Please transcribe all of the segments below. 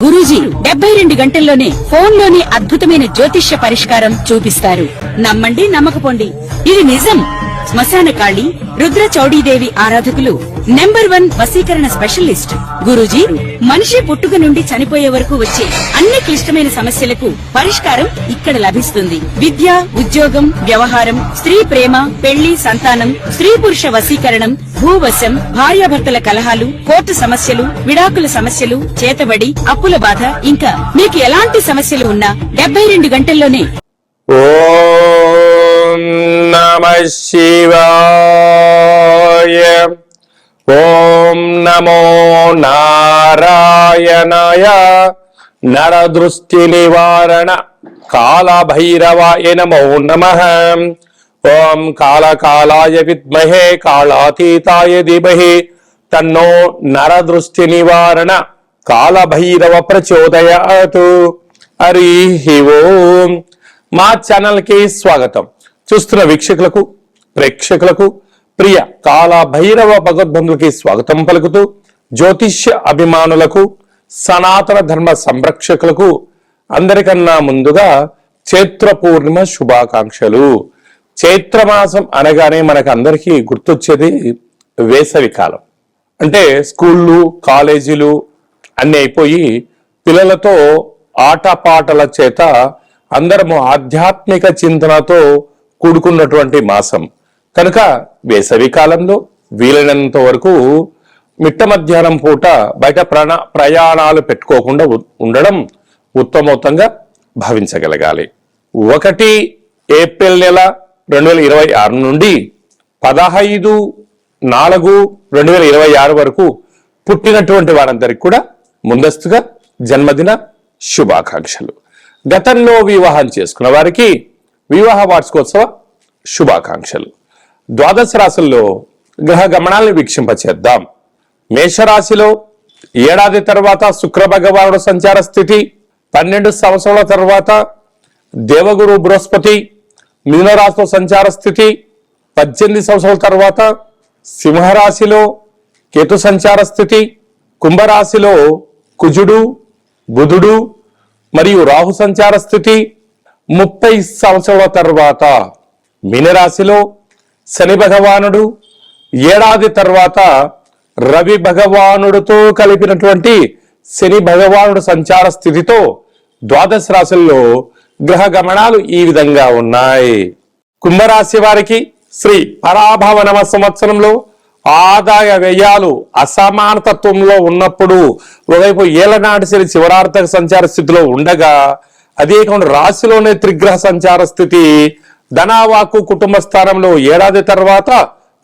గురూజీ 72 గంటల్లోనే ఫోన్ లోని అద్భుతమైన జ్యోతిష్య పరిష్కారం చూపిస్తారు. నమ్మండి, నమ్మకపోండి, ఇది నిజం. శ్మశాన కాళి రుద్ర చౌడీదేవి ఆరాధకులు నంబర్ 1 వశీకరణ స్పెషలిస్ట్. గురూజీ మనిషి పుట్టుక నుండి చనిపోయే వరకు వచ్చే అన్ని క్లిష్టమైన సమస్యలకు పరిష్కారం ఇక్కడ లభిస్తుంది. విద్య, ఉద్యోగం, వ్యవహారం, స్త్రీ ప్రేమ, పెళ్లి, సంతానం, స్త్రీ పురుష వశీకరణం, భూవశం, భార్యాభర్తల కలహాలు, కోర్టు సమస్యలు, విడాకుల సమస్యలు, చేతబడి, అప్పుల బాధ, ఇంకా మీకు ఎలాంటి సమస్యలు ఉన్నా 72 గంటల్లోనే. ఓం నమః శివాయ. ఓం నమో నారాయణాయ. నరదృష్టి నివారణ కాళభైరవాయ నమో నమః. ఓం కాళకాలాయ విద్మహే కాళాతీతాయ ధీమహి తన్నో నరదృష్టి నివారణ కాళభైరవ ప్రచోదయాత్. హరి ఓం. మా ఛానల్ కి స్వాగతం. చూస్తున్న వీక్షకులకు, ప్రేక్షకులకు, ప్రియ కాళభైరవ భగవద్బంధులకి స్వాగతం పలుకుతూ, జ్యోతిష్య అభిమానులకు, సనాతన ధర్మ సంరక్షకులకు అందరికన్నా ముందుగా చైత్ర పూర్ణిమ శుభాకాంక్షలు. చైత్రమాసం అనగానే మనకు అందరికీ గుర్తొచ్చేది వేసవి కాలం. అంటే స్కూళ్ళు, కాలేజీలు అన్ని అయిపోయి పిల్లలతో ఆటపాటల చేత అందరము ఆధ్యాత్మిక చింతనతో కూడుకున్నటువంటి మాసం కనుక వేసవి కాలంలో వీలైనంత వరకు మిట్ట మధ్యాహ్నం పూట బయట ప్రయాణాలు పెట్టుకోకుండా ఉండడం ఉత్తమోత్తంగా భావించగలగాలి. 1 ఏప్రిల్ నెల 2026 నుండి 15/4/2026 వరకు పుట్టినటువంటి వారందరికీ కూడా ముందస్తుగా జన్మదిన శుభాకాంక్షలు. గతంలో వివాహం చేసుకున్న వారికి వివాహ వార్షికోత్సవ శుభాకాంక్షలు. ద్వాదశ రాశుల్లో గ్రహ గమనాలను వీక్షింపచేద్దాం. మేషరాశిలో ఏడాది తర్వాత శుక్ర భగవానుడు సంచార స్థితి, 12 సంవత్సరాల తర్వాత దేవగురు బృహస్పతి మీనరాశిలో సంచార స్థితి, 18 సంవత్సరాల తర్వాత సింహరాశిలో కేతు సంచార స్థితి, కుంభరాశిలో కుజుడు, బుధుడు మరియు రాహు సంచార స్థితి, 30 సంవత్సరాల తర్వాత మీనరాశిలో శని భగవానుడు, ఏడాది తర్వాత రవి భగవానుడితో కలిపినటువంటి శని భగవానుడు సంచార స్థితితో ద్వాదశ రాశుల్లో గ్రహ గమనాలు ఈ విధంగా ఉన్నాయి. కుంభరాశి వారికి శ్రీ పరాభవ నవ సంవత్సరంలో ఆదాయ వ్యయాలు అసమానతత్వంలో ఉన్నప్పుడు ఒకవైపు ఏలనాటి శని చివరార్థక సంచార స్థితిలో ఉండగా, అదే కాకుండా రాశిలోనే త్రిగ్రహ సంచార స్థితి, ధనావాకు కుటుంబ స్థానంలో ఏడాది తర్వాత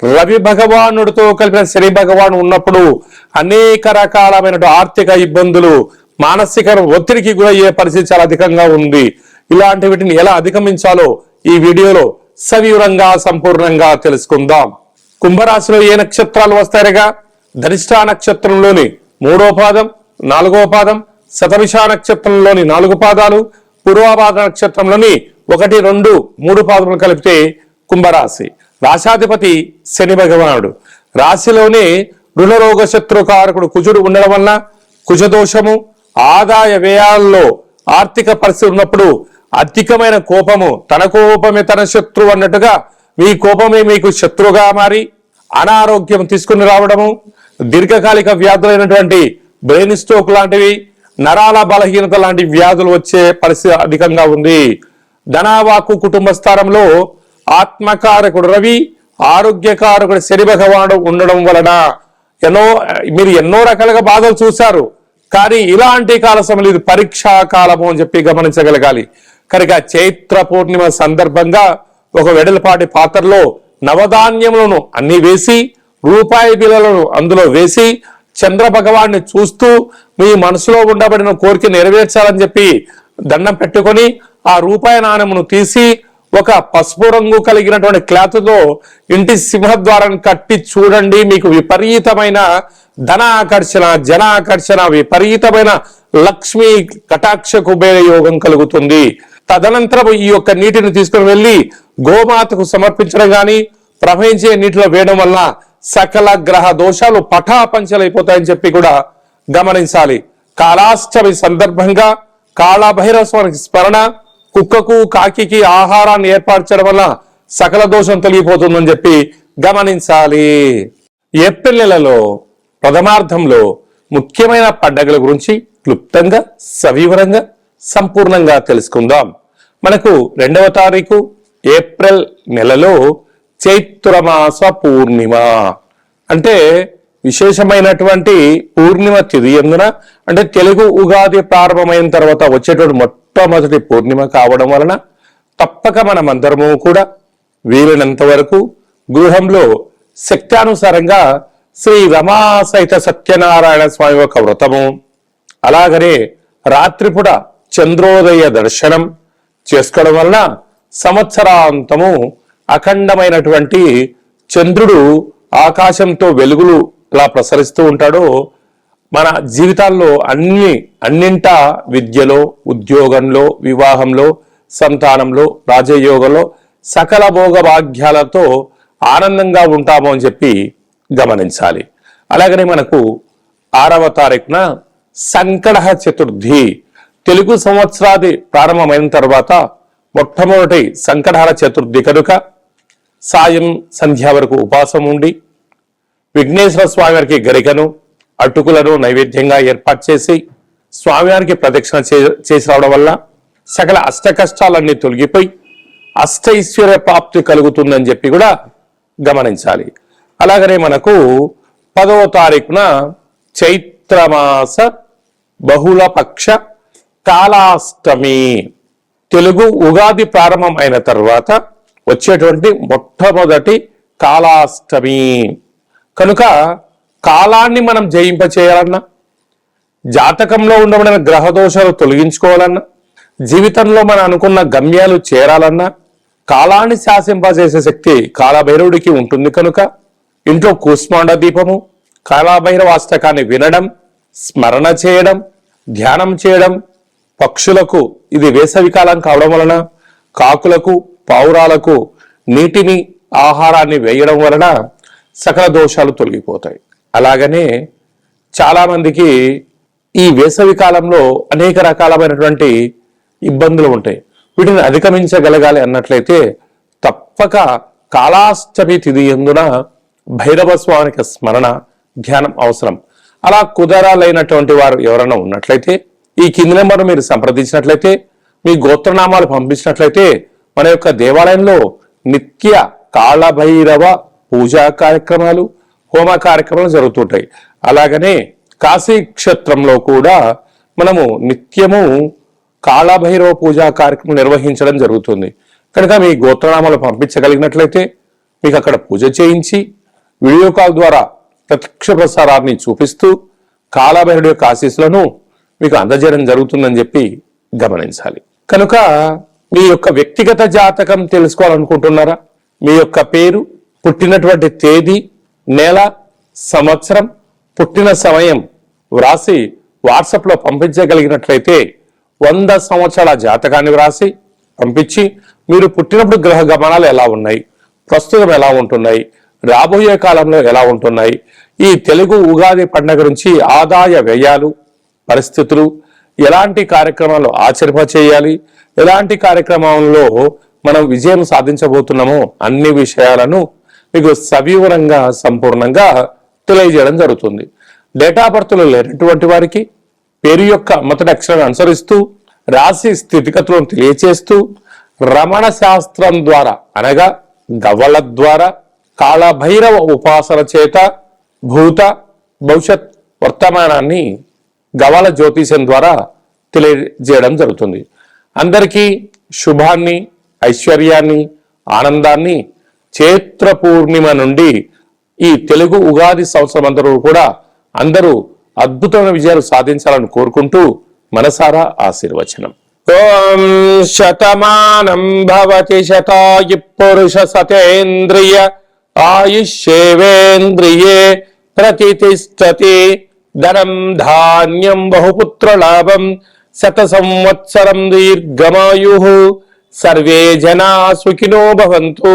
రవి భగవానుడితో కలిపిన శని భగవాను ఉన్నప్పుడు అనేక రకాలమైన ఆర్థిక ఇబ్బందులు, మానసిక ఒత్తిడికి గురయ్యే పరిస్థితి చాలా అధికంగా ఉంది. ఇలాంటి వీటిని ఎలా అధిగమించాలో ఈ వీడియోలో సవివరంగా సంపూర్ణంగా తెలుసుకుందాం. కుంభరాశిలో ఏ నక్షత్రాలు వస్తాయిగా? ధనిష్ఠ నక్షత్రంలోని 3వ పాదం, 4వ పాదం, శతభిష నక్షత్రంలోని 4 పాదాలు, పూర్వభాద్ర నక్షత్రంలోని 1, 2, 3 పాదములు కలిపితే కుంభరాశి. రాశాధిపతి శని భగవానుడు. రాశిలోనే రుణరోగ శత్రుకారకుడు కుజుడు ఉండడం వల్ల కుజదోషము, ఆదాయ వ్యయాల్లో ఆర్థిక పరిస్థితి ఉన్నప్పుడు అధికమైన కోపము, తన కోపమే తన శత్రువు అన్నట్టుగా మీ కోపమే మీకు శత్రువుగా మారి అనారోగ్యం తీసుకుని రావడము, దీర్ఘకాలిక వ్యాధులైనటువంటి బ్రెయిన్ స్ట్రోక్ లాంటివి, నరాల బలహీనత లాంటి వ్యాధులు వచ్చే పరిస్థితి అధికంగా ఉంది. ధనావాకు కుటుంబ స్థానంలో ఆత్మకారకుడు రవి, ఆరోగ్యకారకుడు శని భగవానుడు ఉండడం వలన మీరు ఎన్నో రకాలుగా బాధలు చూశారు. కానీ ఇలాంటి కాల సమయంలో ఇది పరీక్షా కాలము అని చెప్పి గమనించగలగాలి. కనుక చైత్ర పూర్ణిమ సందర్భంగా ఒక వెడల్పాటి పాత్రలో నవధాన్యములను అన్ని వేసి, రూపాయి బిళ్ళలను అందులో వేసి, చంద్ర భగవాన్ని చూస్తూ మీ మనసులో ఉండబడిన కోరిక నెరవేర్చాలని చెప్పి దండం పెట్టుకొని ఆ రూపాయి నాణ్యమును తీసి ఒక పసుపు రంగు కలిగినటువంటి క్లాత్తో ఇంటి సింహద్వారాన్ని కట్టి చూడండి. మీకు విపరీతమైన ధన ఆకర్షణ, జన ఆకర్షణ, విపరీతమైన లక్ష్మీ కటాక్ష కుబేర యోగం కలుగుతుంది. తదనంతరం ఈ యొక్క నీటిని తీసుకుని వెళ్ళి గోమాతకు సమర్పించడం గాని, ప్రవహించే నీటిలో వేయడం వల్ల సకల గ్రహ దోషాలు పటాపంచలైపోతాయని చెప్పి కూడా గమనించాలి. కాళాష్టమి సందర్భంగా కాళభైరవ స్వామికి స్మరణ, కుక్కకు కాకికి ఆహారాన్ని ఏర్పరచడం వల్ల సకల దోషం తొలగిపోతుందని చెప్పి గమనించాలి. ఏప్రిల్ నెలలో ప్రథమార్థంలో ముఖ్యమైన పండుగల గురించి క్లుప్తంగా సవివరంగా సంపూర్ణంగా తెలుసుకుందాం. మనకు 2వ తారీఖు ఏప్రిల్ నెలలో చైత్రమాస పూర్ణిమ అంటే విశేషమైనటువంటి పూర్ణిమ తిథి ఎందున అంటే తెలుగు ఉగాది ప్రారంభమైన తర్వాత వచ్చేటువంటి మొట్టమొదటి పూర్ణిమ కావడం వలన తప్పక మనమందరము కూడా వీలైనంత వరకు గృహంలో శక్త్యానుసారంగా శ్రీ రమా సహిత సత్యనారాయణ స్వామి యొక్క వ్రతము, అలాగనే రాత్రిపూట చంద్రోదయ దర్శనం చేసుకోవడం వలన సంవత్సరాంతము అఖండమైనటువంటి చంద్రుడు ఆకాశంతో వెలుగులు ఎలా ప్రసరిస్తూ ఉంటాడో మన జీవితాల్లో అన్నింటా విద్యలో, ఉద్యోగంలో, వివాహంలో, సంతానంలో, రాజయోగంలో సకల భోగ భాగ్యాలతో ఆనందంగా ఉంటాము అని చెప్పి గమనించాలి. అలాగనే మనకు 6వ తారీఖున సంకటహ చతుర్థి తెలుగు సంవత్సరాది ప్రారంభమైన తర్వాత మొట్టమొదటి సంకటహర చతుర్థి కనుక సాయం సంధ్య వరకు ఉపవాసం ఉండి విఘ్నేశ్వర స్వామివారికి గరికను అటుకులను నైవేద్యంగా ఏర్పాటు చేసి స్వామివారికి ప్రదక్షిణ చేసి రావడం వల్ల సకల అష్ట కష్టాలన్నీ తొలగిపోయి అష్టైశ్వర్య ప్రాప్తి కలుగుతుందని చెప్పి కూడా గమనించాలి. అలాగనే మనకు 10వ తారీఖున చైత్రమాస బహుళపక్ష కాళాష్టమి తెలుగు ఉగాది ప్రారంభం అయిన తర్వాత వచ్చేటువంటి మొట్టమొదటి కాళాష్టమి కనుక కాలాన్ని మనం జయింపచేయాలన్నా, జాతకంలో ఉండబడిన గ్రహ దోషాలు తొలగించుకోవాలన్నా, జీవితంలో మనం అనుకున్న గమ్యాలు చేరాలన్నా కాలాన్ని శాసింపజేసే శక్తి కాలభైరవుడికి ఉంటుంది. కనుక ఇంట్లో కూష్మాండ దీపము, కాలభైరవ అష్టకాన్ని వినడం, స్మరణ చేయడం, ధ్యానం చేయడం, పక్షులకు ఇది వేసవికాలం కావడం వలన కాకులకు, పావురాలకు నీటిని, ఆహారాన్ని వేయడం వలన సకల దోషాలు తొలగిపోతాయి. అలాగనే చాలా మందికి ఈ వేసవి కాలంలో అనేక రకాలమైనటువంటి ఇబ్బందులు ఉంటాయి. వీటిని అధిగమించగలగాలి అన్నట్లయితే తప్పక కాళాష్టమి తిథి యందున భైరవ స్వామికి స్మరణ, ధ్యానం అవసరం. అలా కుదరాలైనటువంటి వారు ఎవరైనా ఉన్నట్లయితే ఈ కింది నెంబర్ మీరు సంప్రదించినట్లయితే, మీ గోత్రనామాలు పంపించినట్లయితే మన యొక్క దేవాలయంలో నిత్య కాళభైరవ పూజా కార్యక్రమాలు, హోమ కార్యక్రమాలు జరుగుతుంటాయి. అలాగనే కాశీ క్షేత్రంలో కూడా మనము నిత్యము కాళభైరవ పూజా కార్యక్రమం నిర్వహించడం జరుగుతుంది. కనుక మీ గోత్రనామాలు పంపించగలిగినట్లయితే మీకు అక్కడ పూజ చేయించి వీడియో కాల్ ద్వారా ప్రత్యక్ష ప్రసారాన్ని చూపిస్తూ కాళభైరుడి యొక్క ఆశీస్సులను మీకు అందజేయడం జరుగుతుందని చెప్పి గమనించాలి. కనుక మీ యొక్క వ్యక్తిగత జాతకం తెలుసుకోవాలనుకుంటున్నారా? మీ యొక్క పేరు, పుట్టినటువంటి తేదీ, నెల, సంవత్సరం, పుట్టిన సమయం వ్రాసి వాట్సాప్లో పంపించగలిగినట్లయితే 100 సంవత్సరాల జాతకాన్ని వ్రాసి పంపించి మీరు పుట్టినప్పుడు గ్రహ గమనాలు ఎలా ఉన్నాయి, ప్రస్తుతం ఎలా ఉంటున్నాయి, రాబోయే కాలంలో ఎలా ఉంటున్నాయి, ఈ తెలుగు ఉగాది పండుగ నుంచి ఆదాయ వ్యయాలు, పరిస్థితులు, ఎలాంటి కార్యక్రమాలు ఆచరింపచేయాలి, ఎలాంటి కార్యక్రమంలో మనం విజయం సాధించబోతున్నామో అన్ని విషయాలను మీకు సవివరంగా సంపూర్ణంగా తెలియజేయడం జరుగుతుంది. డేటా బర్త్లో లేనటువంటి వారికి పేరు యొక్క మొదటి అక్షరాన్ని అనుసరిస్తూ రాశి స్థితిగతులను తెలియచేస్తూ రమణ శాస్త్రం ద్వారా అనగా గవ్వల ద్వారా కాళభైరవ ఉపాసన చేత భూత భవిష్యత్ వర్తమానాన్ని గవ్వల జ్యోతిషం ద్వారా తెలియజేయడం జరుగుతుంది. అందరికీ శుభాన్ని, ఐశ్వర్యాన్ని, ఆనందాన్ని చైత్ర పూర్ణిమ నుండి ఈ తెలుగు ఉగాది సంవత్సరం అందరూ అద్భుతమైన విజయాలు సాధించాలని కోరుకుంటూ మనసారా ఆశీర్వచనం. ఓం శతమానం భవతి శతాయు పురుష సతేంద్రియ ఆయుష్యేవేంద్రియే ప్రతిష్టతి ధనం ధాన్యం బహుపుత్ర లాభం శత సంవత్సరం దీర్ఘమాయు సర్వే జనా సుఖినో భవంతు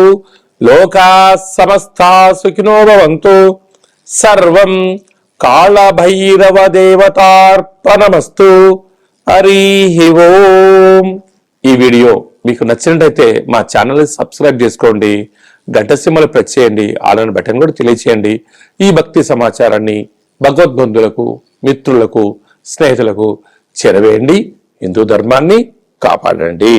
లోకా సమస్తా సుఖినో భవంతు సర్వం కాళభైరవ దేవతార్పణమస్తు. హరి ఓం. ఈ వీడియో మీకు నచ్చినట్టయితే మా ఛానల్ సబ్స్క్రైబ్ చేసుకోండి, గంట సింబల్ ప్రెస్ చేయండి, ఆల్ బటన్ కూడా తెలియచేయండి. ఈ భక్తి సమాచారాన్ని భగవద్బంధులకు, మిత్రులకు, స్నేహితులకు చేరవేయండి. హిందూ ధర్మాన్ని కాపాడండి.